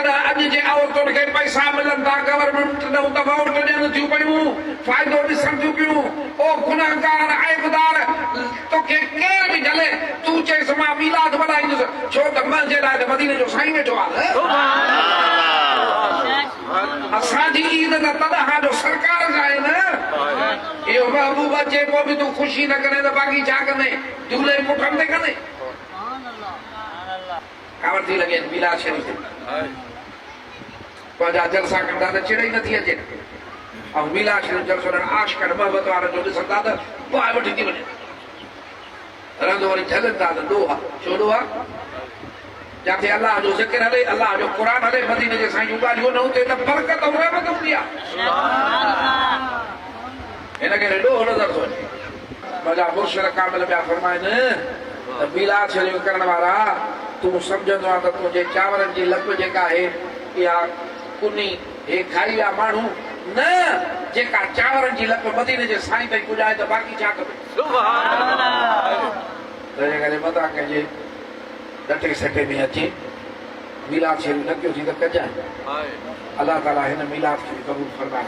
अॼु जे औरतुनि खे पैसा मिलनि था गवर्नमेंट दफ़ाउं ॾियनि थियूं पियूं फ़ाइदो ॾिसनि थियूं पियूं ओ गुनहगार ऐबदार तोखे केरु बि झले तूं चइसि मां मीलाद मल्हाईंदुसि छो त मुंहिंजे लाइ त मदीने जो साईं वेठो आहे असांजी ईद त तॾहिं जो सरकार जा आहे न इहो महबूब अचे पोइ बि तूं ख़ुशी न करे त बाक़ी छा कंदे झूले मुठनि ते कंदे ख़बर थी लॻे मीलाद शरीफ़ पंहिंजा जलसा कंदा त चिड़ ई नथी अचे ऐं मीलाद शरीफ़ जलसो आशिक़ मोहबत वारनि जो ॾिसंदा त बाहि वठी थी वञे रंग वरी झलनि था त ॾोह छो ॾोह जिथे अलाह जो ज़िक्र हले अलाह जो क़ुर हले मदीने जे साईं जूं ॻाल्हियूं न हुते त बरकत ऐं रहमत हूंदी आहे हिन करे ॾोह नज़र थो अचे मुंहिंजा मुर्शिद कामिल पिया फरमाइनि त मीलाद शरीफ़ करण वारा तूं सम्झंदो आहे त तुंहिंजे चांवरनि जी लप जेका आहे इहा कुनी हे खाई विया माण्हू न जेका चांवरनि जी लप मदीने जे साईं ताईं पुॼाए त बाक़ी छा कबे तंहिंजे करे मथां कंहिंजे डटे सटे में अचे मीलाद शरीफ़ न कयोसीं त कजांइ अलाह ताला हिन मीलाद खे क़बूल फरमाए